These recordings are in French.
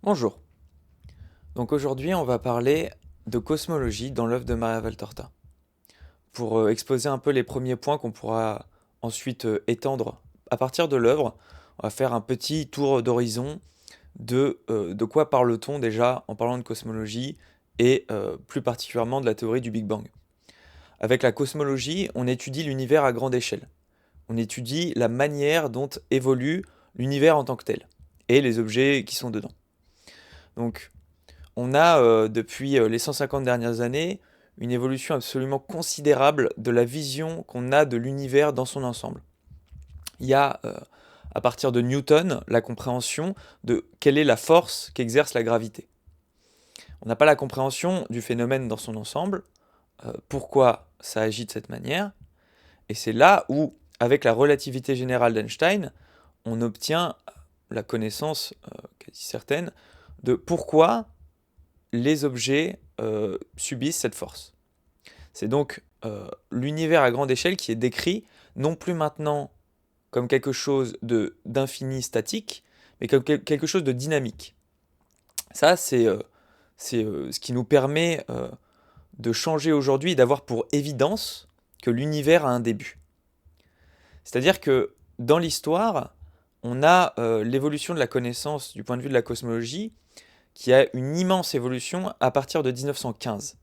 Bonjour. Donc aujourd'hui, on va parler de cosmologie dans l'œuvre de Maria Valtorta. Pour exposer un peu les premiers points qu'on pourra ensuite étendre à partir de l'œuvre, on va faire un petit tour d'horizon de quoi parle-t-on déjà en parlant de cosmologie et plus particulièrement de la théorie du Big Bang. Avec la cosmologie, on étudie l'univers à grande échelle. On étudie la manière dont évolue l'univers en tant que tel et les objets qui sont dedans. Donc on a, depuis les 150 dernières années, une évolution absolument considérable de la vision qu'on a de l'univers dans son ensemble. Il y a, à partir de Newton, la compréhension de quelle est la force qu'exerce la gravité. On n'a pas la compréhension du phénomène dans son ensemble, pourquoi ça agit de cette manière, et c'est là où, avec la relativité générale d'Einstein, on obtient la connaissance quasi certaine de pourquoi les objets subissent cette force. C'est donc l'univers à grande échelle qui est décrit non plus maintenant comme quelque chose d'infini statique, mais comme quelque chose de dynamique. Ça, c'est ce qui nous permet de changer aujourd'hui et d'avoir pour évidence que l'univers a un début. C'est-à-dire que dans l'histoire, on a l'évolution de la connaissance du point de vue de la cosmologie qui a une immense évolution à partir de 1915.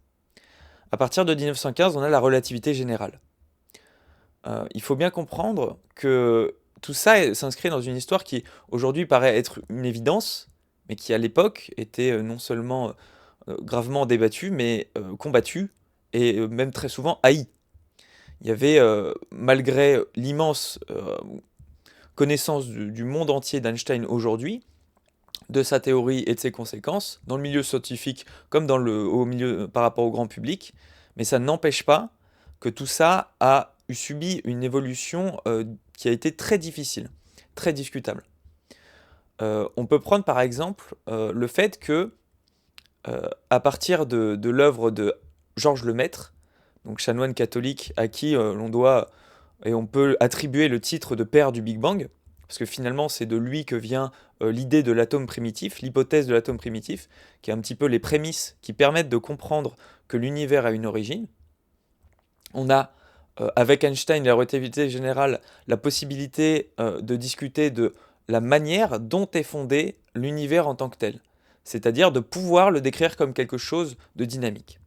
À partir de 1915, on a la relativité générale. Il faut bien comprendre que tout ça s'inscrit dans une histoire qui aujourd'hui paraît être une évidence, mais qui à l'époque était non seulement gravement débattue, mais combattue et même très souvent haïe. Il y avait, malgré l'immense connaissance du monde entier d'Einstein aujourd'hui, de sa théorie et de ses conséquences, dans le milieu scientifique comme au milieu, par rapport au grand public, mais ça n'empêche pas que tout ça a subi une évolution qui a été très difficile, très discutable. On peut prendre par exemple le fait que, à partir de l'œuvre de Georges Lemaître, donc chanoine catholique à qui l'on doit et on peut attribuer le titre de père du Big Bang, parce que finalement c'est de lui que vient l'idée de l'atome primitif, l'hypothèse de l'atome primitif, qui est un petit peu les prémices qui permettent de comprendre que l'univers a une origine. On a, avec Einstein et la relativité générale, la possibilité de discuter de la manière dont est fondé l'univers en tant que tel, c'est-à-dire de pouvoir le décrire comme quelque chose de dynamique.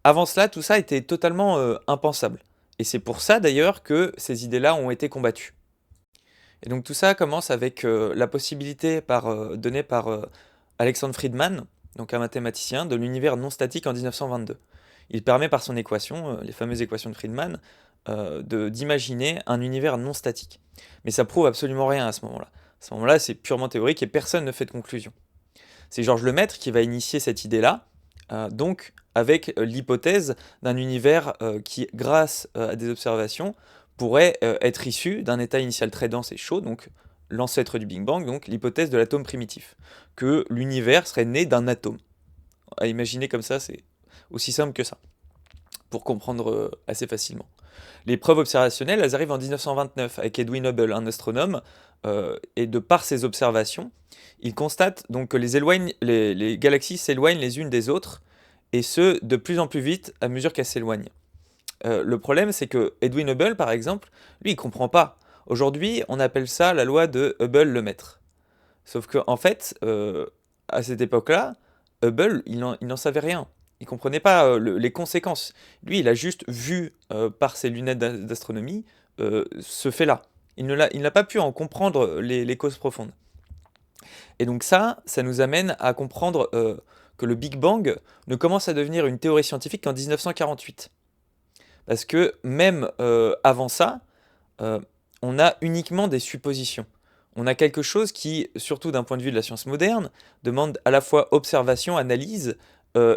Avant cela, tout ça était totalement impensable. Et c'est pour ça d'ailleurs que ces idées-là ont été combattues. Et donc tout ça commence avec la possibilité donnée par Alexander Friedman, donc un mathématicien, de l'univers non statique en 1922. Il permet par son équation, les fameuses équations de Friedman, d'imaginer un univers non statique. Mais ça prouve absolument rien à ce moment-là. À ce moment-là, c'est purement théorique et personne ne fait de conclusion. C'est Georges Lemaître qui va initier cette idée-là, donc avec l'hypothèse d'un univers qui, grâce à des observations, pourrait être issu d'un état initial très dense et chaud, donc l'ancêtre du Big Bang, donc l'hypothèse de l'atome primitif, que l'univers serait né d'un atome. À imaginer comme ça, c'est aussi simple que ça, pour comprendre assez facilement. Les preuves observationnelles, elles arrivent en 1929 avec Edwin Hubble, un astronome, et de par ses observations, il constate donc que les galaxies s'éloignent les unes des autres, et ce, de plus en plus vite à mesure qu'elles s'éloignent. Le problème, c'est que Edwin Hubble, par exemple, lui, il comprend pas. Aujourd'hui, on appelle ça la loi de Hubble-Lemaître. Sauf que, en fait, à cette époque-là, Hubble, il n'en savait rien. Il comprenait pas les conséquences. Lui, il a juste vu par ses lunettes d'astronomie ce fait-là. Il n'a pas pu en comprendre les causes profondes. Et donc ça nous amène à comprendre que le Big Bang ne commence à devenir une théorie scientifique qu'en 1948. Parce que même avant ça, euh, on a uniquement des suppositions. On a quelque chose qui, surtout d'un point de vue de la science moderne, demande à la fois observation, analyse,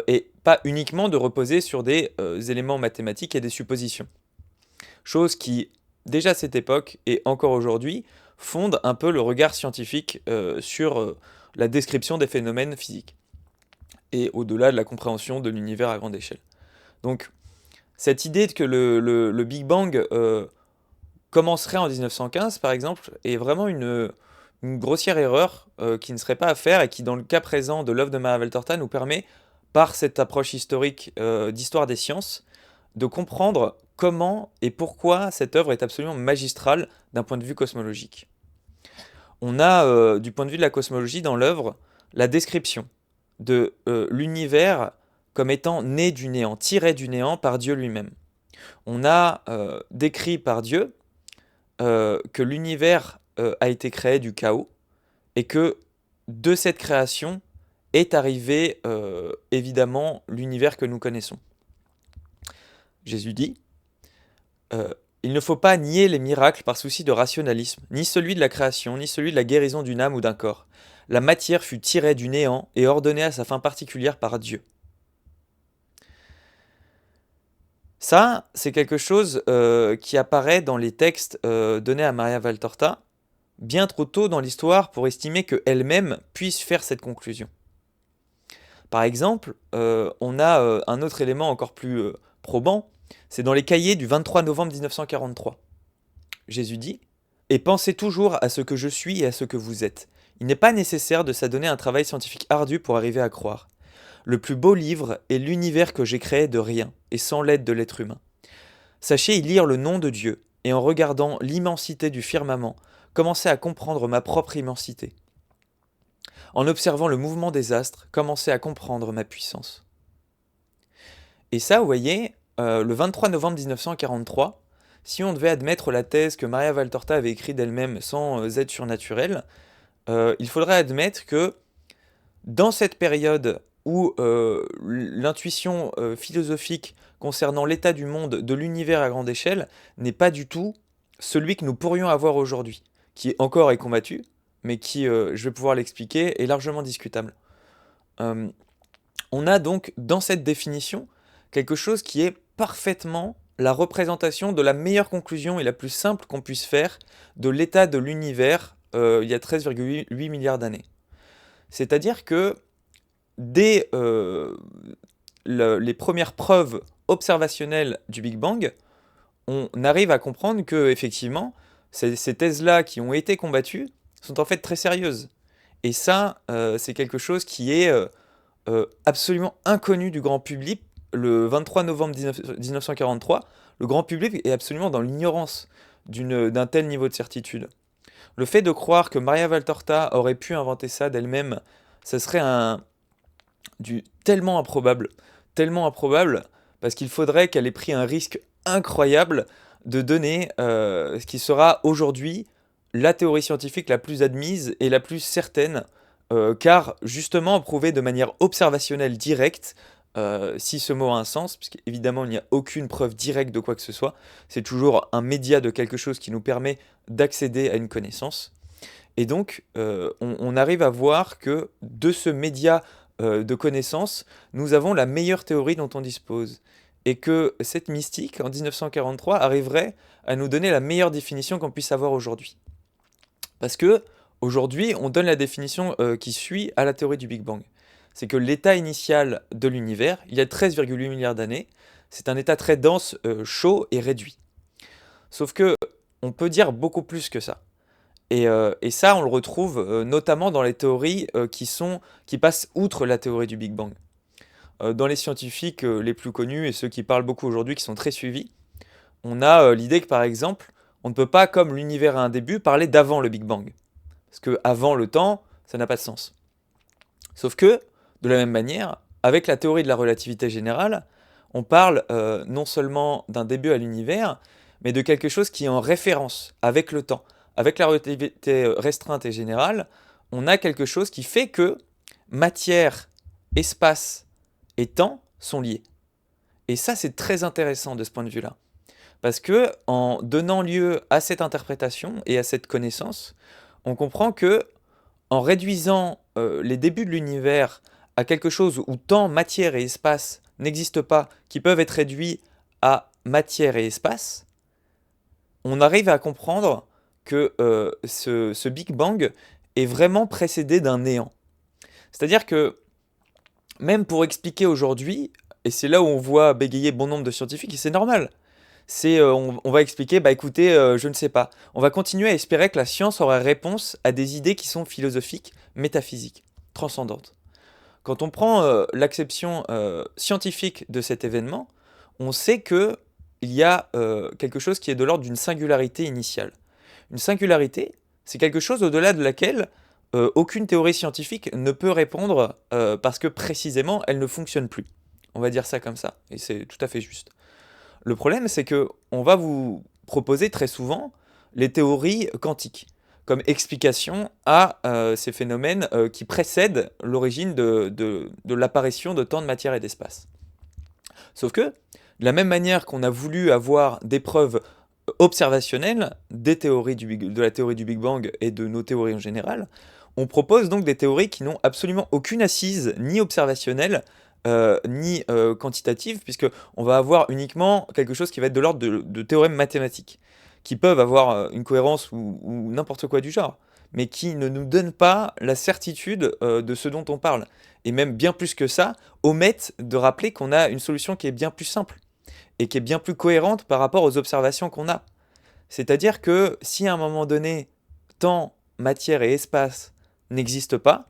et pas uniquement de reposer sur des éléments mathématiques et des suppositions. Chose qui, déjà à cette époque et encore aujourd'hui, fonde un peu le regard scientifique sur la description des phénomènes physiques et au-delà de la compréhension de l'univers à grande échelle. Donc, cette idée que le Big Bang commencerait en 1915, par exemple, est vraiment une grossière erreur qui ne serait pas à faire et qui, dans le cas présent de l'œuvre de Maria Valtorta, nous permet, par cette approche historique d'histoire des sciences, de comprendre comment et pourquoi cette œuvre est absolument magistrale d'un point de vue cosmologique. On a, du point de vue de la cosmologie, dans l'œuvre, la description de l'univers comme étant né du néant, tiré du néant par Dieu lui-même. On a décrit par Dieu que l'univers a été créé du chaos et que de cette création est arrivé évidemment l'univers que nous connaissons. Jésus dit il ne faut pas nier les miracles par souci de rationalisme, ni celui de la création, ni celui de la guérison d'une âme ou d'un corps. La matière fut tirée du néant et ordonnée à sa fin particulière par Dieu. Ça, c'est quelque chose qui apparaît dans les textes donnés à Maria Valtorta bien trop tôt dans l'histoire pour estimer qu'elle-même puisse faire cette conclusion. Par exemple, on a un autre élément encore plus probant, c'est dans les cahiers du 23 novembre 1943. Jésus dit « Et pensez toujours à ce que je suis et à ce que vous êtes. Il n'est pas nécessaire de s'adonner à un travail scientifique ardu pour arriver à croire. Le plus beau livre est l'univers que j'ai créé de rien et sans l'aide de l'être humain. Sachez y lire le nom de Dieu, et en regardant l'immensité du firmament, commencez à comprendre ma propre immensité. En observant le mouvement des astres, commencez à comprendre ma puissance. » Et ça, vous voyez, le 23 novembre 1943, si on devait admettre la thèse que Maria Valtorta avait écrite d'elle-même sans aide surnaturelle, il faudrait admettre que dans cette période où l'intuition philosophique concernant l'état du monde, de l'univers à grande échelle, n'est pas du tout celui que nous pourrions avoir aujourd'hui, qui encore est combattu, mais qui, je vais pouvoir l'expliquer, est largement discutable. On a donc dans cette définition quelque chose qui est parfaitement la représentation de la meilleure conclusion et la plus simple qu'on puisse faire de l'état de l'univers il y a 13,8 milliards d'années. C'est-à-dire que dès les premières preuves observationnelles du Big Bang, on arrive à comprendre que effectivement, ces thèses-là qui ont été combattues sont en fait très sérieuses. Et ça, c'est quelque chose qui est absolument inconnu du grand public. Le 23 novembre 1943, le grand public est absolument dans l'ignorance d'un tel niveau de certitude. Le fait de croire que Maria Valtorta aurait pu inventer ça d'elle-même, ça serait tellement improbable, parce qu'il faudrait qu'elle ait pris un risque incroyable de donner ce qui sera aujourd'hui la théorie scientifique la plus admise et la plus certaine, car justement prouvé de manière observationnelle directe, si ce mot a un sens, puisqu'évidemment il n'y a aucune preuve directe de quoi que ce soit, c'est toujours un média de quelque chose qui nous permet d'accéder à une connaissance. Et donc, on arrive à voir que de ce média de connaissance, nous avons la meilleure théorie dont on dispose. Et que cette mystique, en 1943, arriverait à nous donner la meilleure définition qu'on puisse avoir aujourd'hui. Parce que, aujourd'hui, on donne la définition qui suit à la théorie du Big Bang. C'est que l'état initial de l'univers, il y a 13,8 milliards d'années, c'est un état très dense, chaud et réduit. Sauf que, on peut dire beaucoup plus que ça. Et ça, on le retrouve notamment dans les théories qui passent outre la théorie du Big Bang. Dans les scientifiques les plus connus et ceux qui parlent beaucoup aujourd'hui, qui sont très suivis, on a l'idée que par exemple, on ne peut pas, comme l'univers a un début, parler d'avant le Big Bang. Parce que avant le temps, ça n'a pas de sens. Sauf que, de la même manière, avec la théorie de la relativité générale, on parle non seulement d'un début à l'univers, mais de quelque chose qui est en référence avec le temps. Avec la relativité restreinte et générale, on a quelque chose qui fait que matière, espace et temps sont liés. Et ça, c'est très intéressant de ce point de vue-là. Parce que en donnant lieu à cette interprétation et à cette connaissance, on comprend que en réduisant les débuts de l'univers à quelque chose où temps, matière et espace n'existent pas, qui peuvent être réduits à matière et espace, on arrive à comprendre que ce Big Bang est vraiment précédé d'un néant. C'est-à-dire que, même pour expliquer aujourd'hui, et c'est là où on voit bégayer bon nombre de scientifiques, et c'est normal, On va expliquer, bah écoutez, je ne sais pas. On va continuer à espérer que la science aura réponse à des idées qui sont philosophiques, métaphysiques, transcendantes. Quand on prend l'acception scientifique de cet événement, on sait que il y a quelque chose qui est de l'ordre d'une singularité initiale. Une singularité, c'est quelque chose au-delà de laquelle aucune théorie scientifique ne peut répondre parce que précisément elle ne fonctionne plus. On va dire ça comme ça, et c'est tout à fait juste. Le problème, c'est que on va vous proposer très souvent les théories quantiques comme explication à ces phénomènes qui précèdent l'origine de l'apparition de tant de matière et d'espace. Sauf que, de la même manière qu'on a voulu avoir des preuves observationnelles de la théorie du Big Bang et de nos théories en général, on propose donc des théories qui n'ont absolument aucune assise, ni observationnelle, ni quantitative, puisqu'on va avoir uniquement quelque chose qui va être de l'ordre de théorèmes mathématiques, qui peuvent avoir une cohérence ou n'importe quoi du genre, mais qui ne nous donnent pas la certitude de ce dont on parle. Et même bien plus que ça, omettent de rappeler qu'on a une solution qui est bien plus simple et qui est bien plus cohérente par rapport aux observations qu'on a. C'est-à-dire que si à un moment donné, temps, matière et espace n'existent pas,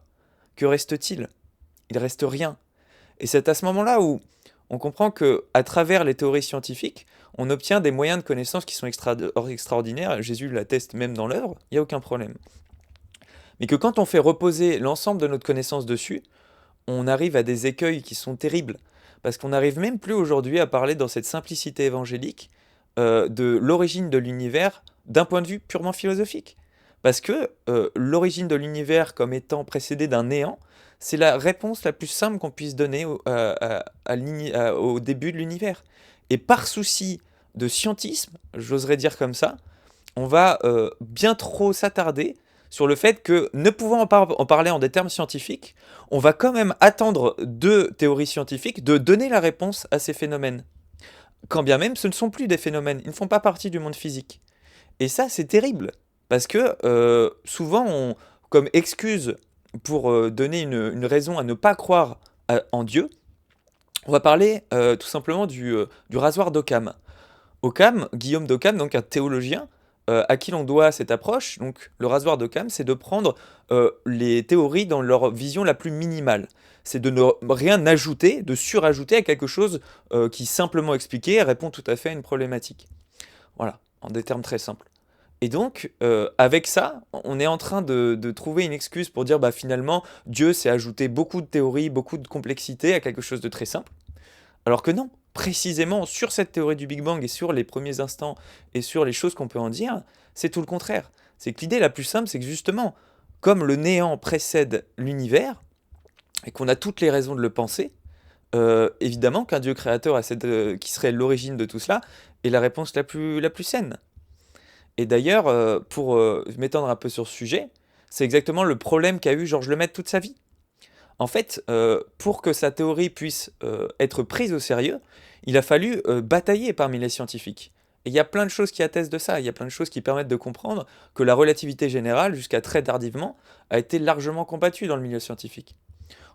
que reste-t-il? Il reste rien. Et c'est à ce moment-là où on comprend que, à travers les théories scientifiques, on obtient des moyens de connaissance qui sont extraordinaires. Jésus l'atteste même dans l'œuvre, il n'y a aucun problème. Mais que quand on fait reposer l'ensemble de notre connaissance dessus, on arrive à des écueils qui sont terribles. Parce qu'on n'arrive même plus aujourd'hui à parler dans cette simplicité évangélique de l'origine de l'univers d'un point de vue purement philosophique. Parce que l'origine de l'univers comme étant précédée d'un néant, c'est la réponse la plus simple qu'on puisse donner au début de l'univers. Et par souci de scientisme, j'oserais dire comme ça, on va bien trop s'attarder sur le fait que, ne pouvant en parler en des termes scientifiques, on va quand même attendre de théories scientifiques de donner la réponse à ces phénomènes. Quand bien même ce ne sont plus des phénomènes, ils ne font pas partie du monde physique. Et ça, c'est terrible, parce que souvent, comme excuse pour donner une raison à ne pas croire en Dieu, on va parler tout simplement du rasoir d'Occam. Occam, Guillaume d'Occam, donc un théologien, à qui l'on doit cette approche. Donc le rasoir d'Occam, c'est de prendre les théories dans leur vision la plus minimale. C'est de ne rien ajouter, de surajouter à quelque chose qui, simplement expliqué, répond tout à fait à une problématique. Voilà, en des termes très simples. Et donc, avec ça, on est en train de trouver une excuse pour dire, bah finalement, Dieu s'est ajouté beaucoup de théories, beaucoup de complexité à quelque chose de très simple. Alors que non, précisément sur cette théorie du Big Bang et sur les premiers instants et sur les choses qu'on peut en dire, c'est tout le contraire. C'est que l'idée la plus simple, c'est que justement, comme le néant précède l'univers, et qu'on a toutes les raisons de le penser, évidemment qu'un Dieu créateur qui serait l'origine de tout cela est la réponse la plus saine. Et d'ailleurs, pour m'étendre un peu sur ce sujet, c'est exactement le problème qu'a eu Georges Lemaître toute sa vie. En fait, pour que sa théorie puisse être prise au sérieux, il a fallu batailler parmi les scientifiques. Et il y a plein de choses qui attestent de ça, il y a plein de choses qui permettent de comprendre que la relativité générale, jusqu'à très tardivement, a été largement combattue dans le milieu scientifique.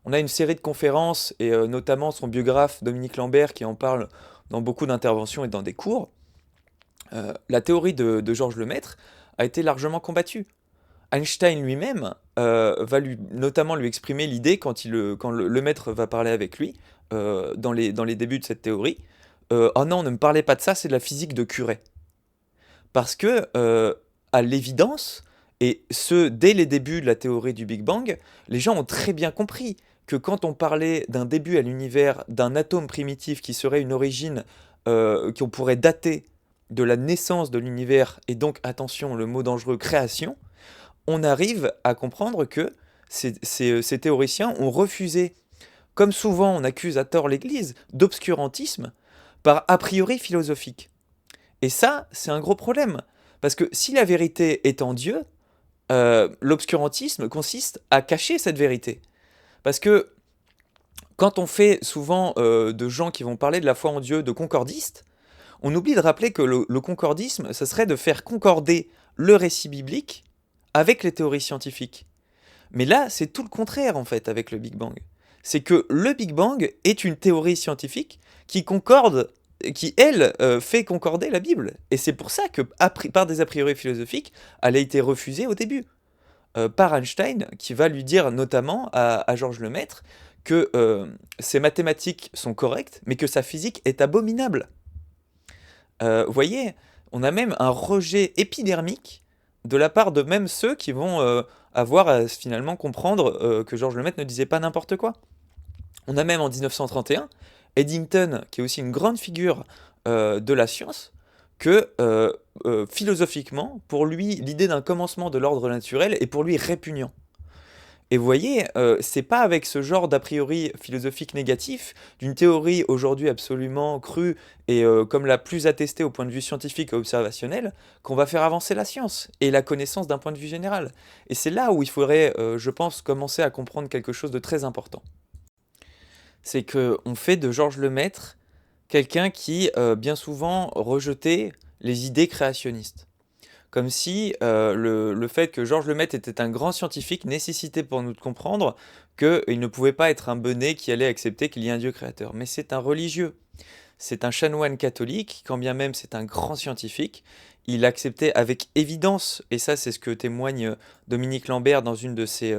On a une série de conférences, et notamment son biographe Dominique Lambert qui en parle dans beaucoup d'interventions et dans des cours. La théorie de Georges Lemaître a été largement combattue. Einstein lui-même va notamment lui exprimer l'idée quand le maître va parler avec lui dans les débuts de cette théorie. Oh non, ne me parlez pas de ça, c'est de la physique de Curie. Parce que, à l'évidence, et ce dès les débuts de la théorie du Big Bang, les gens ont très bien compris que quand on parlait d'un début à l'univers, d'un atome primitif qui serait une origine qu'on pourrait dater de la naissance de l'univers, et donc, attention, le mot dangereux, création, on arrive à comprendre que ces théoriciens ont refusé, comme souvent on accuse à tort l'Église, d'obscurantisme par a priori philosophique. Et ça, c'est un gros problème. Parce que si la vérité est en Dieu, l'obscurantisme consiste à cacher cette vérité. Parce que quand on fait souvent de gens qui vont parler de la foi en Dieu de concordistes, on oublie de rappeler que le concordisme, ça serait de faire concorder le récit biblique avec les théories scientifiques. Mais là, c'est tout le contraire en fait avec le Big Bang. C'est que le Big Bang est une théorie scientifique qui concorde qui elle, fait concorder la Bible. Et c'est pour ça que, par des a priori philosophiques, elle a été refusée au début. Par Einstein, qui va lui dire notamment à Georges Lemaître que ses mathématiques sont correctes, mais que sa physique est abominable. Vous voyez, on a même un rejet épidermique de la part de même ceux qui vont avoir à finalement comprendre que Georges Lemaître ne disait pas n'importe quoi. On a même en 1931 Eddington, qui est aussi une grande figure de la science, que philosophiquement, pour lui, l'idée d'un commencement de l'ordre naturel est pour lui répugnant. Et vous voyez, c'est pas avec ce genre d'a priori philosophique négatif, d'une théorie aujourd'hui absolument crue et comme la plus attestée au point de vue scientifique et observationnel, qu'on va faire avancer la science et la connaissance d'un point de vue général. Et c'est là où il faudrait, je pense, commencer à comprendre quelque chose de très important. C'est qu'on fait de Georges Lemaître quelqu'un qui, bien souvent, rejetait les idées créationnistes. Comme si le fait que Georges Lemaître était un grand scientifique nécessitait pour nous de comprendre qu'il ne pouvait pas être un benet qui allait accepter qu'il y ait un Dieu créateur. Mais c'est un religieux, c'est un chanoine catholique, quand bien même c'est un grand scientifique. Il acceptait avec évidence, et ça c'est ce que témoigne Dominique Lambert dans une de ses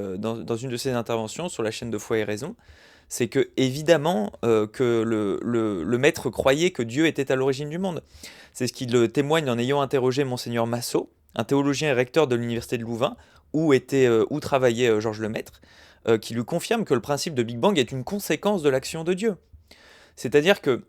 interventions sur la chaîne de Foi et Raison, c'est que évidemment que le maître croyait que Dieu était à l'origine du monde. C'est ce qu'il témoigne en ayant interrogé Monseigneur Massot, un théologien et recteur de l'université de Louvain, où travaillait Georges Lemaître, qui lui confirme que le principe de Big Bang est une conséquence de l'action de Dieu. C'est-à-dire que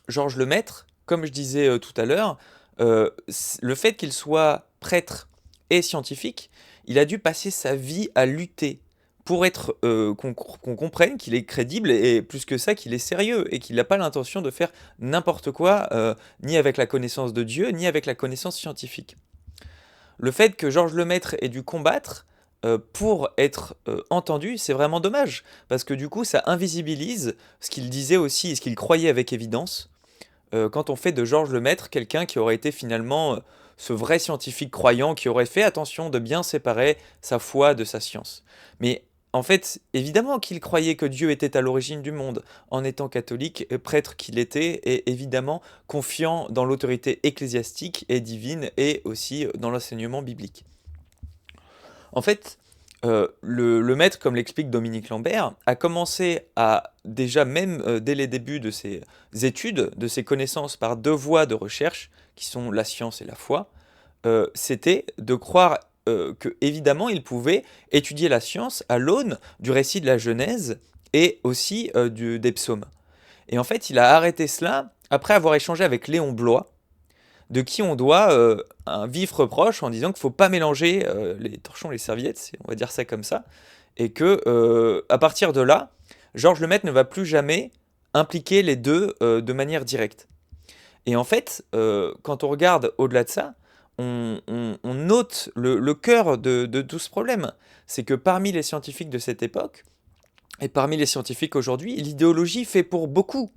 Georges Lemaître, comme je disais tout à l'heure, le fait qu'il soit prêtre et scientifique, il a dû passer sa vie à lutter pour être qu'on comprenne qu'il est crédible et plus que ça qu'il est sérieux et qu'il n'a pas l'intention de faire n'importe quoi, ni avec la connaissance de Dieu, ni avec la connaissance scientifique. Le fait que Georges Lemaître ait dû combattre pour être entendu, c'est vraiment dommage, parce que du coup ça invisibilise ce qu'il disait aussi et ce qu'il croyait avec évidence, quand on fait de Georges Lemaître quelqu'un qui aurait été finalement ce vrai scientifique croyant qui aurait fait attention de bien séparer sa foi de sa science. Mais en fait, évidemment qu'il croyait que Dieu était à l'origine du monde, en étant catholique, prêtre qu'il était, et évidemment confiant dans l'autorité ecclésiastique et divine, et aussi dans l'enseignement biblique. En fait, le maître, comme l'explique Dominique Lambert, a commencé à, déjà même dès les débuts de ses études, de ses connaissances par deux voies de recherche, qui sont la science et la foi, c'était de croire que, évidemment, il pouvait étudier la science à l'aune du récit de la Genèse et aussi des psaumes. Et en fait, il a arrêté cela après avoir échangé avec Léon Bloy, de qui on doit un vif reproche en disant qu'il ne faut pas mélanger les torchons et les serviettes, on va dire ça comme ça, et que à partir de là, Georges Lemaître ne va plus jamais impliquer les deux de manière directe. Et en fait, quand on regarde au-delà de ça, on note le cœur de tout ce problème. C'est que parmi les scientifiques de cette époque, et parmi les scientifiques aujourd'hui, l'idéologie fait pour beaucoup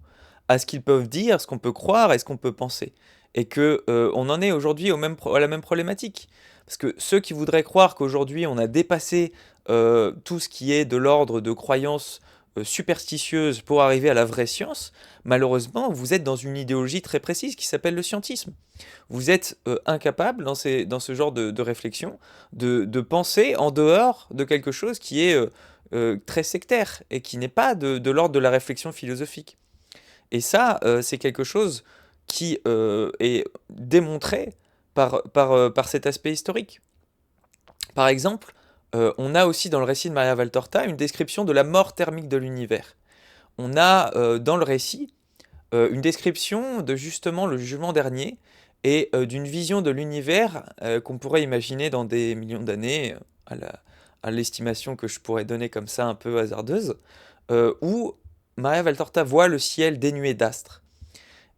à ce qu'ils peuvent dire, ce qu'on peut croire et ce qu'on peut penser. Et que on en est aujourd'hui à la même problématique. Parce que ceux qui voudraient croire qu'aujourd'hui on a dépassé tout ce qui est de l'ordre de croyances superstitieuses pour arriver à la vraie science, malheureusement vous êtes dans une idéologie très précise qui s'appelle le scientisme. Vous êtes incapable dans ce genre de réflexion de penser en dehors de quelque chose qui est très sectaire et qui n'est pas de l'ordre de la réflexion philosophique. Et ça, c'est quelque chose qui est démontré par cet aspect historique. Par exemple, on a aussi dans le récit de Maria Valtorta une description de la mort thermique de l'univers. On a dans le récit une description de justement le jugement dernier et d'une vision de l'univers qu'on pourrait imaginer dans des millions d'années, à l'estimation que je pourrais donner comme ça un peu hasardeuse, où Maria Valtorta voit le ciel dénué d'astres.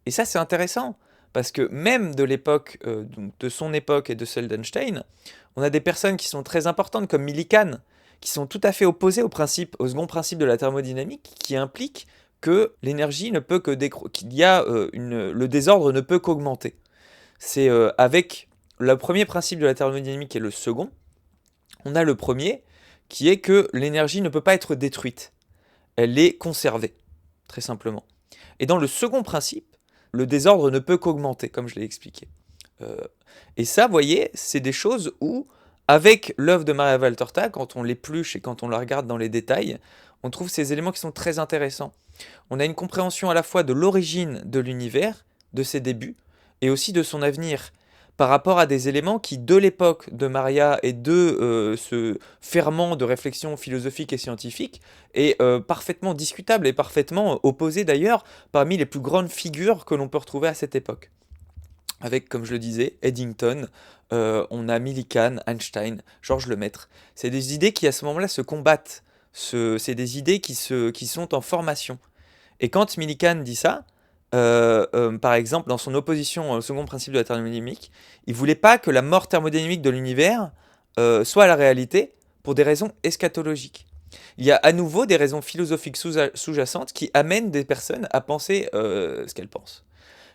Et ça, c'est intéressant, parce que même de l'époque, donc de son époque et de celle d'Einstein, on a des personnes qui sont très importantes, comme Millikan, qui sont tout à fait opposées au second principe de la thermodynamique, qui implique que l'énergie ne peut que le désordre ne peut qu'augmenter. C'est avec le premier principe de la thermodynamique et le second, on a le premier, qui est que l'énergie ne peut pas être détruite. Elle est conservée, très simplement. Et dans le second principe, le désordre ne peut qu'augmenter, comme je l'ai expliqué. Euh, et ça, vous voyez, c'est des choses où, avec l'œuvre de Maria Valtorta, quand on l'épluche et quand on la regarde dans les détails, on trouve ces éléments qui sont très intéressants. On a une compréhension à la fois de l'origine de l'univers, de ses débuts, et aussi de son avenir, par rapport à des éléments qui, de l'époque de Maria et de ce ferment de réflexion philosophique et scientifique, est parfaitement discutable et parfaitement opposé d'ailleurs parmi les plus grandes figures que l'on peut retrouver à cette époque. Avec, comme je le disais, Eddington, on a Millikan, Einstein, Georges Lemaître. C'est des idées qui à ce moment-là se combattent. C'est des idées qui sont en formation. Et quand Millikan dit ça, par exemple, dans son opposition au second principe de la thermodynamique, il voulait pas que la mort thermodynamique de l'univers soit la réalité pour des raisons eschatologiques. Il y a à nouveau des raisons philosophiques sous-jacentes qui amènent des personnes à penser ce qu'elles pensent.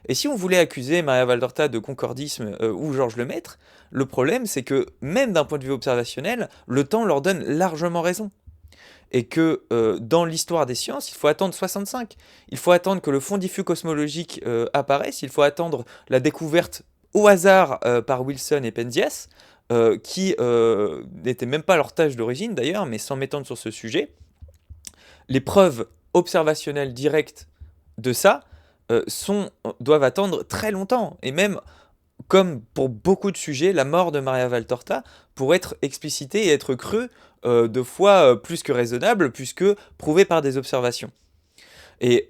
Et si on voulait accuser Maria Valtorta de concordisme ou Georges Lemaître, le problème c'est que même d'un point de vue observationnel, le temps leur donne largement raison et que dans l'histoire des sciences, il faut attendre 65. Il faut attendre que le fond diffus cosmologique apparaisse, il faut attendre la découverte au hasard par Wilson et Penzias, qui n'étaient même pas leur tâche d'origine d'ailleurs, mais sans m'étendre sur ce sujet. Les preuves observationnelles directes de ça doivent attendre très longtemps, et même comme pour beaucoup de sujets, la mort de Maria Valtorta pourrait être explicitée et être crue de fois plus que raisonnable, puisque prouvée par des observations. Et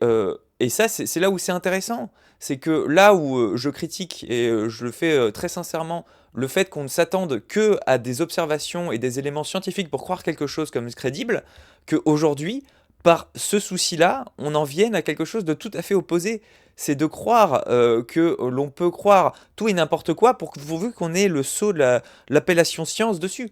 ça, c'est là où c'est intéressant. C'est que là où je critique, et je le fais très sincèrement, le fait qu'on ne s'attende que à des observations et des éléments scientifiques pour croire quelque chose comme crédible, qu'aujourd'hui, par ce souci-là, on en vienne à quelque chose de tout à fait opposé. C'est de croire que l'on peut croire tout et n'importe quoi pourvu qu'on ait le sceau de l'appellation science dessus.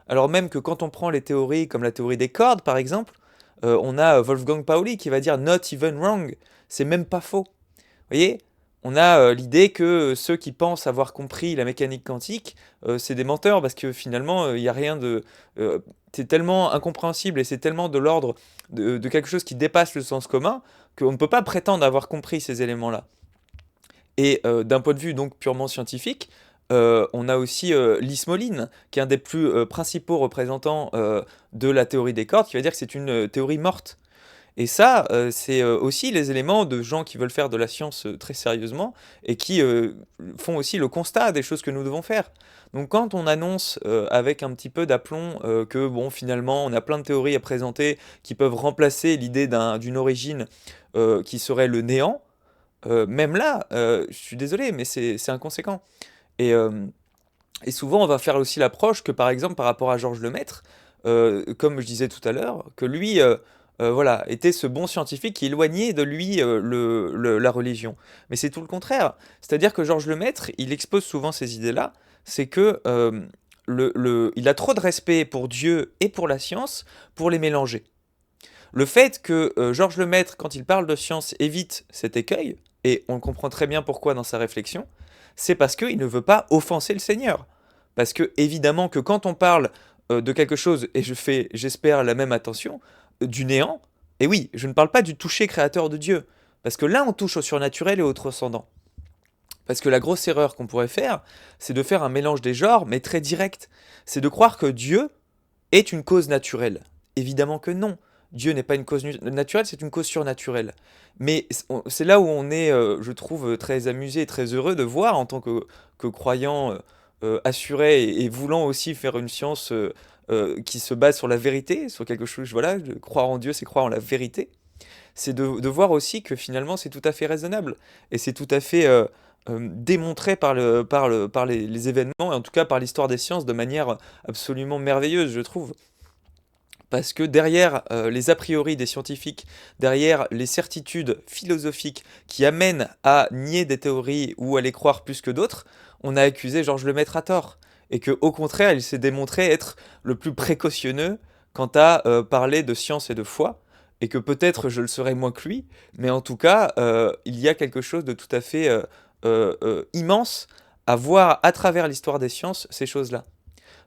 Alors même que quand on prend les théories comme la théorie des cordes par exemple, on a Wolfgang Pauli qui va dire not even wrong, c'est même pas faux. Vous voyez, on a l'idée que ceux qui pensent avoir compris la mécanique quantique, c'est des menteurs parce que finalement, il n'y a rien de... c'est tellement incompréhensible et c'est tellement de l'ordre de quelque chose qui dépasse le sens commun qu'on ne peut pas prétendre avoir compris ces éléments-là. Et d'un point de vue donc purement scientifique, on a aussi Lys Moline, qui est un des plus principaux représentants de la théorie des cordes, qui va dire que c'est une théorie morte. Et ça, c'est aussi les éléments de gens qui veulent faire de la science très sérieusement et qui font aussi le constat des choses que nous devons faire. Donc quand on annonce avec un petit peu d'aplomb que bon finalement on a plein de théories à présenter qui peuvent remplacer l'idée d'une origine qui serait le néant, même là, je suis désolé, mais c'est inconséquent. Et, euh, et souvent, on va faire aussi l'approche que, par exemple, par rapport à Georges Lemaître, comme je disais tout à l'heure, que lui, voilà, était ce bon scientifique qui éloignait de lui la religion. Mais c'est tout le contraire. C'est-à-dire que Georges Lemaître, il expose souvent ces idées-là, c'est que il a trop de respect pour Dieu et pour la science pour les mélanger. Le fait que Georges Lemaître, quand il parle de science, évite cet écueil, et on comprend très bien pourquoi dans sa réflexion, c'est parce qu'il ne veut pas offenser le Seigneur. Parce que, évidemment, que quand on parle de quelque chose, et j'espère, la même attention, du néant, et oui, je ne parle pas du toucher créateur de Dieu, parce que là, on touche au surnaturel et au transcendant. Parce que la grosse erreur qu'on pourrait faire, c'est de faire un mélange des genres, mais très direct. C'est de croire que Dieu est une cause naturelle. Évidemment que non. Dieu n'est pas une cause naturelle, c'est une cause surnaturelle. Mais c'est là où on est, je trouve, très amusé et très heureux de voir en tant que croyant assuré et voulant aussi faire une science qui se base sur la vérité, sur quelque chose, voilà, de croire en Dieu, c'est croire en la vérité. C'est de voir aussi que finalement c'est tout à fait raisonnable et c'est tout à fait démontré par les événements et en tout cas par l'histoire des sciences de manière absolument merveilleuse, je trouve. Parce que derrière les a priori des scientifiques, derrière les certitudes philosophiques qui amènent à nier des théories ou à les croire plus que d'autres, on a accusé Georges Lemaître à tort. Et qu'au contraire, il s'est démontré être le plus précautionneux quant à parler de science et de foi. Et que peut-être je le serais moins que lui, mais en tout cas, il y a quelque chose de tout à fait immense à voir à travers l'histoire des sciences ces choses-là.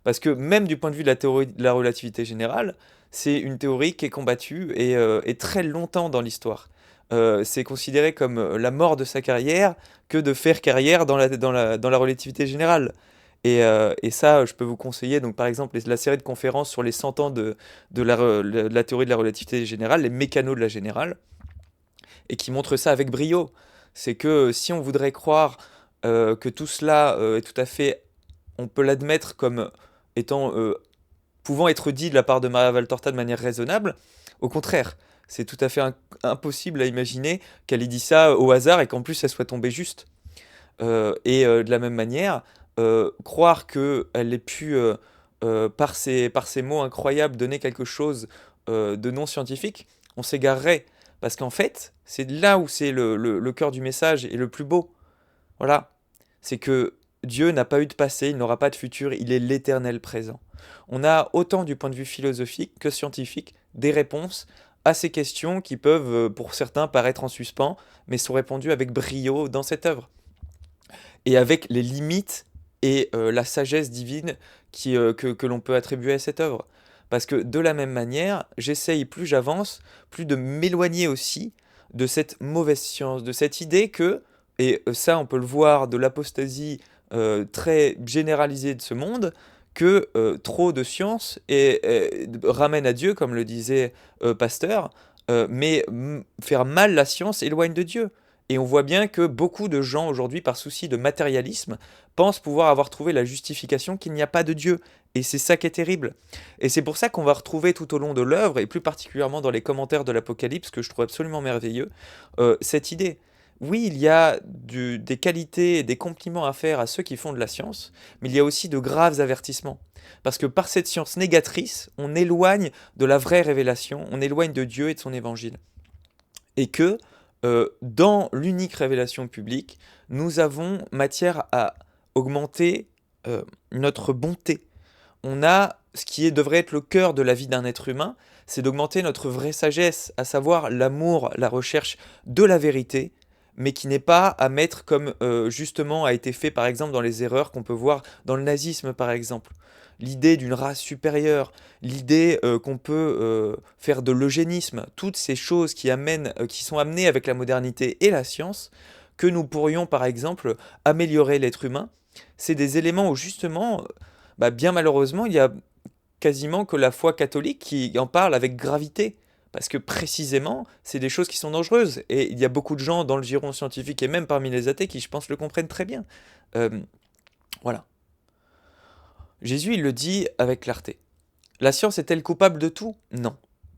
Parce que même du point de vue de la théorie de la relativité générale, c'est une théorie qui est combattue et très longtemps dans l'histoire. c'est considéré comme la mort de sa carrière que de faire carrière dans la relativité générale. Et ça, je peux vous conseiller, donc par exemple, la série de conférences sur les 100 ans de la théorie de la relativité générale, les mécanos de la générale, et qui montre ça avec brio. C'est que si on voudrait croire que tout cela est tout à fait, on peut l'admettre comme étant pouvant être dit de la part de Maria Valtorta de manière raisonnable, au contraire, c'est tout à fait impossible à imaginer qu'elle ait dit ça au hasard et qu'en plus elle soit tombée juste. De la même manière, croire qu'elle ait pu, par ses mots incroyables, donner quelque chose de non scientifique, on s'égarerait. Parce qu'en fait, c'est là où c'est le cœur du message et le plus beau. Voilà. C'est que Dieu n'a pas eu de passé, il n'aura pas de futur, il est l'éternel présent. On a autant du point de vue philosophique que scientifique des réponses à ces questions qui peuvent, pour certains, paraître en suspens, mais sont répondues avec brio dans cette œuvre et avec les limites et la sagesse divine que l'on peut attribuer à cette œuvre. Parce que de la même manière, j'essaye, plus j'avance, plus de m'éloigner aussi de cette mauvaise science, de cette idée que, et ça on peut le voir de l'apostasie très généralisée de ce monde, que trop de science ramène à Dieu, comme le disait Pasteur, mais faire mal la science éloigne de Dieu. Et on voit bien que beaucoup de gens aujourd'hui, par souci de matérialisme, pensent pouvoir avoir trouvé la justification qu'il n'y a pas de Dieu. Et c'est ça qui est terrible. Et c'est pour ça qu'on va retrouver tout au long de l'œuvre, et plus particulièrement dans les commentaires de l'Apocalypse, que je trouve absolument merveilleux, cette idée. Oui, il y a des qualités et des compliments à faire à ceux qui font de la science, mais il y a aussi de graves avertissements. Parce que par cette science négatrice, on éloigne de la vraie révélation, on éloigne de Dieu et de son évangile. Et que dans l'unique révélation publique, nous avons matière à augmenter notre bonté. On a ce qui devrait être le cœur de la vie d'un être humain, c'est d'augmenter notre vraie sagesse, à savoir l'amour, la recherche de la vérité, mais qui n'est pas à mettre comme justement a été fait par exemple dans les erreurs qu'on peut voir dans le nazisme par exemple. L'idée d'une race supérieure, l'idée qu'on peut faire de l'eugénisme, toutes ces choses qui sont amenées avec la modernité et la science, que nous pourrions par exemple améliorer l'être humain, c'est des éléments où justement, bien malheureusement, il y a quasiment que la foi catholique qui en parle avec gravité. Parce que précisément, c'est des choses qui sont dangereuses. Et il y a beaucoup de gens dans le giron scientifique et même parmi les athées qui, je pense, le comprennent très bien. Euh, voilà. Jésus, il le dit avec clarté. La science est-elle coupable de tout? Non.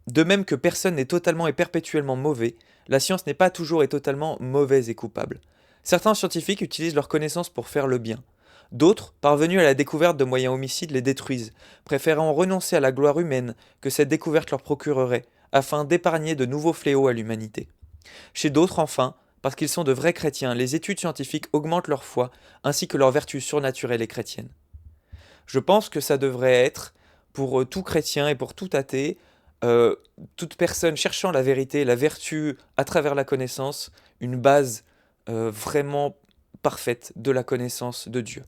De même que personne n'est totalement et perpétuellement mauvais, la science n'est pas toujours et totalement mauvaise et coupable. Certains scientifiques utilisent leurs connaissances pour faire le bien. D'autres, parvenus à la découverte de moyens homicides, les détruisent, préférant renoncer à la gloire humaine que cette découverte leur procurerait, afin d'épargner de nouveaux fléaux à l'humanité. Chez d'autres, enfin, parce qu'ils sont de vrais chrétiens, les études scientifiques augmentent leur foi, ainsi que leurs vertus surnaturelles et chrétiennes. Je pense que ça devrait être, pour tout chrétien et pour tout athée, euh, toute personne cherchant la vérité, la vertu à travers la connaissance, une base vraiment parfaite de la connaissance de Dieu.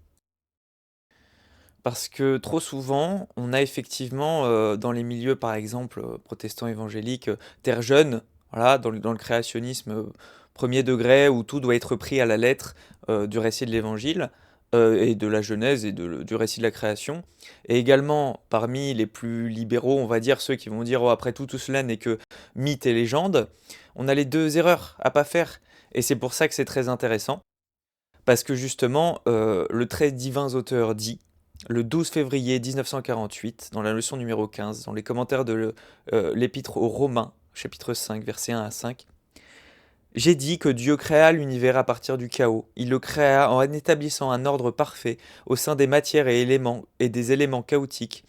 Parce que trop souvent, on a effectivement dans les milieux, par exemple, protestants évangéliques, terre jeune, voilà, dans le créationnisme premier degré, où tout doit être pris à la lettre du récit de l'Évangile, et de la Genèse et du récit de la création. Et également, parmi les plus libéraux, on va dire, ceux qui vont dire, oh, après tout cela n'est que mythe et légende, on a les deux erreurs à pas faire. Et c'est pour ça que c'est très intéressant, parce que justement, le très divin auteur dit, le 12 février 1948, dans la leçon numéro 15, dans les commentaires de l'Épître aux Romains, chapitre 5, versets 1 à 5, j'ai dit que Dieu créa l'univers à partir du chaos. Il le créa en établissant un ordre parfait au sein des matières et des éléments chaotiques,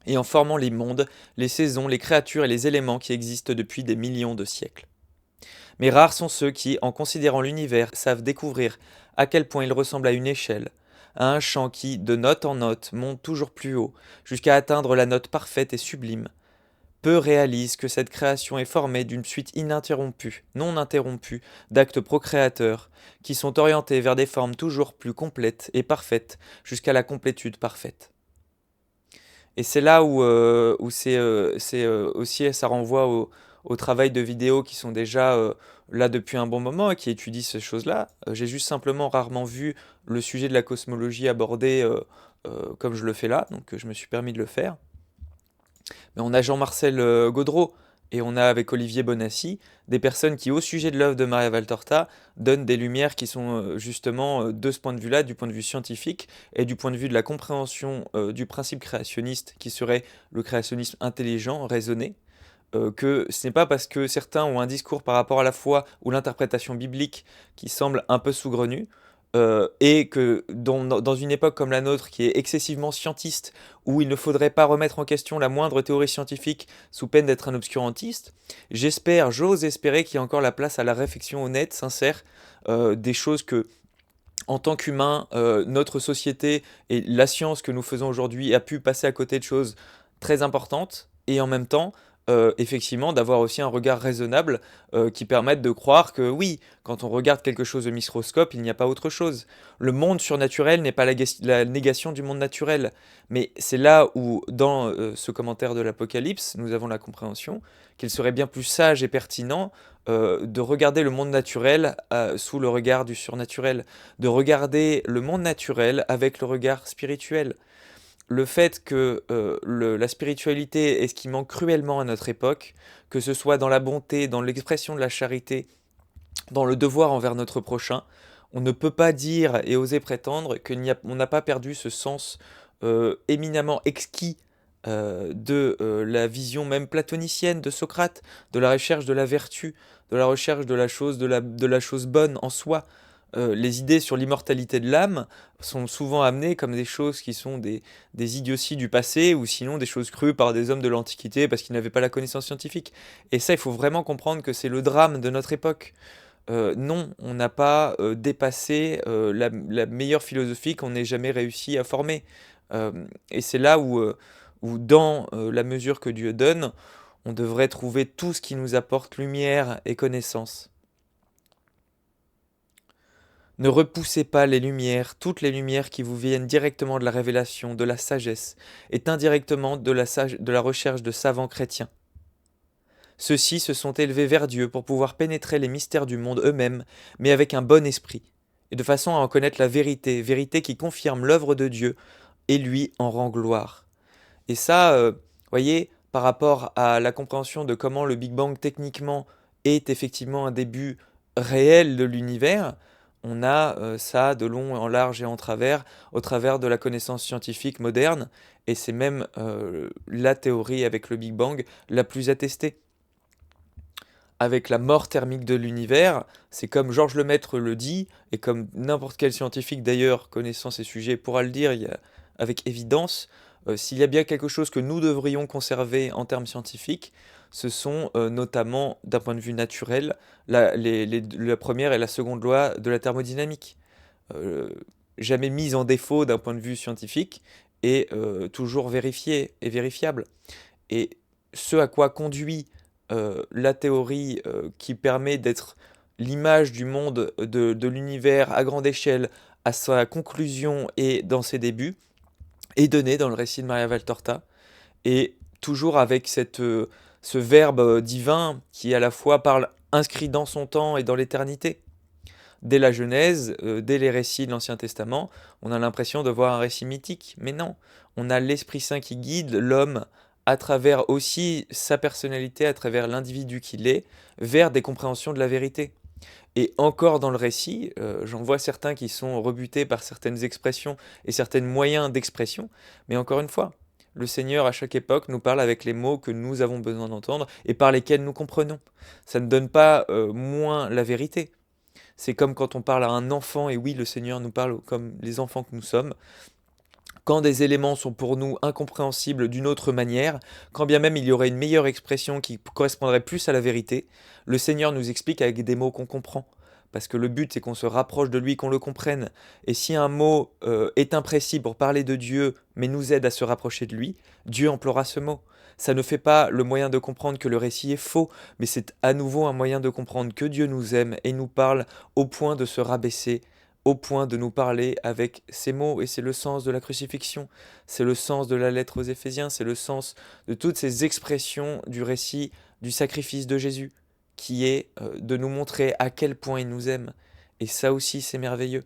et en formant les mondes, les saisons, les créatures et les éléments qui existent depuis des millions de siècles. Mais rares sont ceux qui, en considérant l'univers, savent découvrir à quel point il ressemble à une échelle, à un chant qui, de note en note, monte toujours plus haut, jusqu'à atteindre la note parfaite et sublime. Peu réalisent que cette création est formée d'une suite ininterrompue, non interrompue, d'actes procréateurs, qui sont orientés vers des formes toujours plus complètes et parfaites, jusqu'à la complétude parfaite. Et c'est là où c'est aussi, ça renvoie au travail de vidéos qui sont déjà là depuis un bon moment et qui étudient ces choses-là. J'ai juste simplement rarement vu le sujet de la cosmologie abordé comme je le fais là, donc je me suis permis de le faire. Mais on a Jean-Marcel Gaudreau et on a avec Olivier Bonassi des personnes qui, au sujet de l'œuvre de Maria Valtorta, donnent des lumières qui sont justement de ce point de vue-là, du point de vue scientifique et du point de vue de la compréhension du principe créationniste qui serait le créationnisme intelligent, raisonné. Que ce n'est pas parce que certains ont un discours par rapport à la foi ou l'interprétation biblique qui semble un peu saugrenu, et que dans une époque comme la nôtre qui est excessivement scientiste, où il ne faudrait pas remettre en question la moindre théorie scientifique sous peine d'être un obscurantiste, j'ose espérer qu'il y a encore la place à la réflexion honnête, sincère, des choses que, en tant qu'humain, notre société et la science que nous faisons aujourd'hui a pu passer à côté de choses très importantes, et en même temps, effectivement, d'avoir aussi un regard raisonnable qui permette de croire que oui, quand on regarde quelque chose au microscope, il n'y a pas autre chose. Le monde surnaturel n'est pas la négation du monde naturel, mais c'est là où, dans ce commentaire de l'Apocalypse, nous avons la compréhension qu'il serait bien plus sage et pertinent de regarder le monde naturel sous le regard du surnaturel, de regarder le monde naturel avec le regard spirituel. Le fait que la spiritualité est ce qui manque cruellement à notre époque, que ce soit dans la bonté, dans l'expression de la charité, dans le devoir envers notre prochain, on ne peut pas dire et oser prétendre qu'on n'a pas perdu ce sens éminemment exquis de la vision même platonicienne de Socrate, de la recherche de la vertu, de la recherche de la chose bonne en soi. Les idées sur l'immortalité de l'âme sont souvent amenées comme des choses qui sont des idioties du passé, ou sinon des choses crues par des hommes de l'Antiquité parce qu'ils n'avaient pas la connaissance scientifique. Et ça, il faut vraiment comprendre que c'est le drame de notre époque. Non, on n'a pas dépassé la meilleure philosophie qu'on ait jamais réussi à former. Et c'est là où dans la mesure que Dieu donne, on devrait trouver tout ce qui nous apporte lumière et connaissance. Ne repoussez pas les lumières, toutes les lumières qui vous viennent directement de la révélation, de la sagesse, et indirectement de la recherche de savants chrétiens. Ceux-ci se sont élevés vers Dieu pour pouvoir pénétrer les mystères du monde eux-mêmes, mais avec un bon esprit, et de façon à en connaître la vérité, vérité qui confirme l'œuvre de Dieu, et lui en rend gloire. Et ça, voyez, par rapport à la compréhension de comment le Big Bang techniquement est effectivement un début réel de l'univers, on a ça de long en large et en travers, au travers de la connaissance scientifique moderne, et c'est même la théorie avec le Big Bang la plus attestée. Avec la mort thermique de l'univers, c'est comme Georges Lemaître le dit, et comme n'importe quel scientifique d'ailleurs connaissant ces sujets pourra le dire avec évidence, s'il y a bien quelque chose que nous devrions conserver en termes scientifiques, ce sont notamment, d'un point de vue naturel, la première et la seconde loi de la thermodynamique. Euh, Jamais mise en défaut d'un point de vue scientifique et toujours vérifiée et vérifiable. Et ce à quoi conduit la théorie qui permet d'être l'image du monde, de l'univers à grande échelle, à sa conclusion et dans ses débuts, est donné dans le récit de Maria Valtorta, et toujours avec ce verbe divin qui à la fois parle inscrit dans son temps et dans l'éternité. Dès la Genèse, dès les récits de l'Ancien Testament, on a l'impression de voir un récit mythique, mais non, on a l'Esprit Saint qui guide l'homme à travers aussi sa personnalité, à travers l'individu qu'il est, vers des compréhensions de la vérité. Et encore dans le récit, j'en vois certains qui sont rebutés par certaines expressions et certains moyens d'expression, mais encore une fois, le Seigneur à chaque époque nous parle avec les mots que nous avons besoin d'entendre et par lesquels nous comprenons. Ça ne donne pas moins la vérité. C'est comme quand on parle à un enfant, et oui, le Seigneur nous parle comme les enfants que nous sommes. Quand des éléments sont pour nous incompréhensibles d'une autre manière, quand bien même il y aurait une meilleure expression qui correspondrait plus à la vérité, le Seigneur nous explique avec des mots qu'on comprend. Parce que le but, c'est qu'on se rapproche de lui, qu'on le comprenne. Et si un mot est imprécis pour parler de Dieu, mais nous aide à se rapprocher de lui, Dieu emploiera ce mot. Ça ne fait pas le moyen de comprendre que le récit est faux, mais c'est à nouveau un moyen de comprendre que Dieu nous aime et nous parle au point de se rabaisser au point de nous parler avec ces mots, et c'est le sens de la crucifixion, c'est le sens de la lettre aux Éphésiens, c'est le sens de toutes ces expressions du récit du sacrifice de Jésus, qui est de nous montrer à quel point il nous aime. Et ça aussi, c'est merveilleux.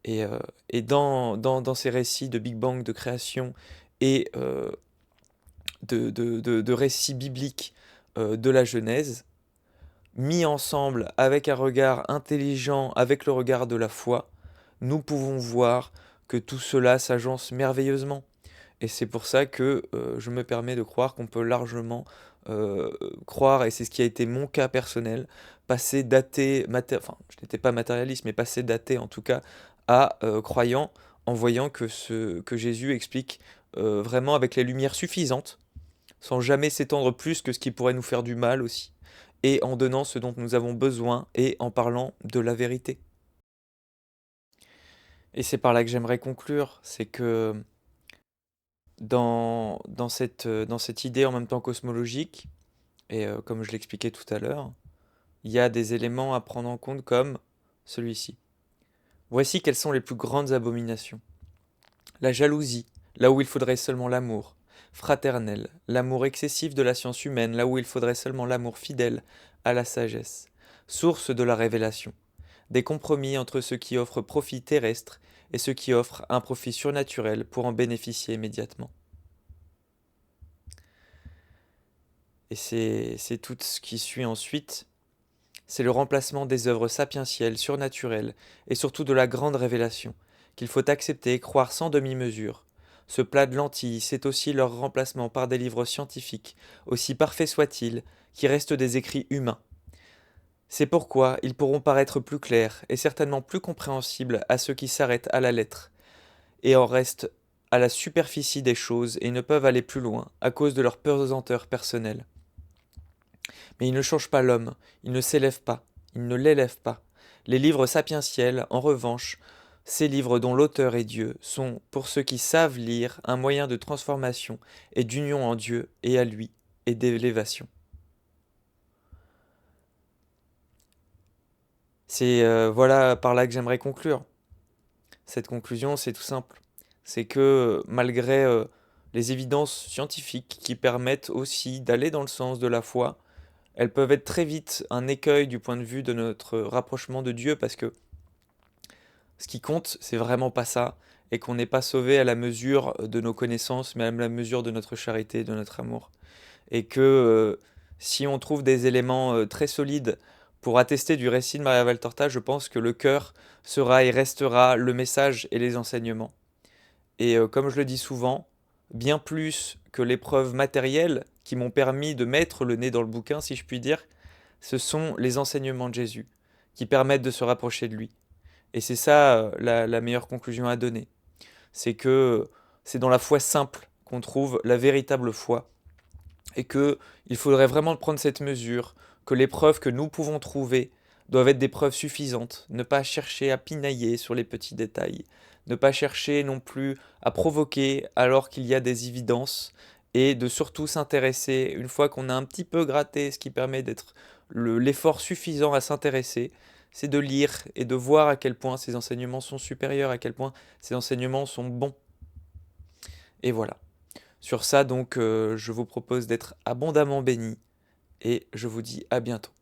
Et, euh, et dans ces récits de Big Bang, de création et de récits bibliques de la Genèse, mis ensemble avec un regard intelligent, avec le regard de la foi, nous pouvons voir que tout cela s'agence merveilleusement. Et c'est pour ça que je me permets de croire qu'on peut largement croire, et c'est ce qui a été mon cas personnel, passer d'athée, enfin je n'étais pas matérialiste, mais passer d'athée en tout cas à croyant, en voyant que Jésus explique vraiment avec les lumières suffisantes, sans jamais s'étendre plus que ce qui pourrait nous faire du mal aussi, et en donnant ce dont nous avons besoin, et en parlant de la vérité. Et c'est par là que j'aimerais conclure, c'est que dans cette idée en même temps cosmologique, et comme je l'expliquais tout à l'heure, il y a des éléments à prendre en compte comme celui-ci. Voici quelles sont les plus grandes abominations. La jalousie, là où il faudrait seulement l'amour fraternel, l'amour excessif de la science humaine, là où il faudrait seulement l'amour fidèle à la sagesse, source de la révélation, des compromis entre ceux qui offrent profit terrestre et ceux qui offrent un profit surnaturel pour en bénéficier immédiatement. Et c'est tout ce qui suit ensuite. C'est le remplacement des œuvres sapientielles, surnaturelles, et surtout de la grande révélation, qu'il faut accepter et croire sans demi-mesure. Ce plat de lentilles, c'est aussi leur remplacement par des livres scientifiques, aussi parfaits soient-ils, qui restent des écrits humains. C'est pourquoi ils pourront paraître plus clairs et certainement plus compréhensibles à ceux qui s'arrêtent à la lettre, et en restent à la superficie des choses et ne peuvent aller plus loin à cause de leur pesanteur personnelle. Mais il ne change pas l'homme, il ne s'élève pas, il ne l'élève pas. Les livres sapientiels, en revanche, ces livres dont l'auteur est Dieu, sont, pour ceux qui savent lire, un moyen de transformation et d'union en Dieu et à lui, et d'élévation. C'est voilà par là que j'aimerais conclure. Cette conclusion, c'est tout simple. C'est que malgré les évidences scientifiques qui permettent aussi d'aller dans le sens de la foi, elles peuvent être très vite un écueil du point de vue de notre rapprochement de Dieu, parce que ce qui compte, c'est vraiment pas ça, et qu'on n'est pas sauvé à la mesure de nos connaissances, mais à la mesure de notre charité, de notre amour. Et que si on trouve des éléments très solides pour attester du récit de Maria Valtorta, je pense que le cœur sera et restera le message et les enseignements. Et comme je le dis souvent, bien plus que les preuves matérielles qui m'ont permis de mettre le nez dans le bouquin, si je puis dire, ce sont les enseignements de Jésus qui permettent de se rapprocher de lui. Et c'est ça la meilleure conclusion à donner. C'est que c'est dans la foi simple qu'on trouve la véritable foi. Et que il faudrait vraiment prendre cette mesure, que les preuves que nous pouvons trouver doivent être des preuves suffisantes, ne pas chercher à pinailler sur les petits détails, ne pas chercher non plus à provoquer alors qu'il y a des évidences, et de surtout s'intéresser, une fois qu'on a un petit peu gratté, ce qui permet d'être l'effort suffisant à s'intéresser, c'est de lire et de voir à quel point ces enseignements sont supérieurs, à quel point ces enseignements sont bons. Et voilà. Sur ça, donc, je vous propose d'être abondamment bénis, et je vous dis à bientôt.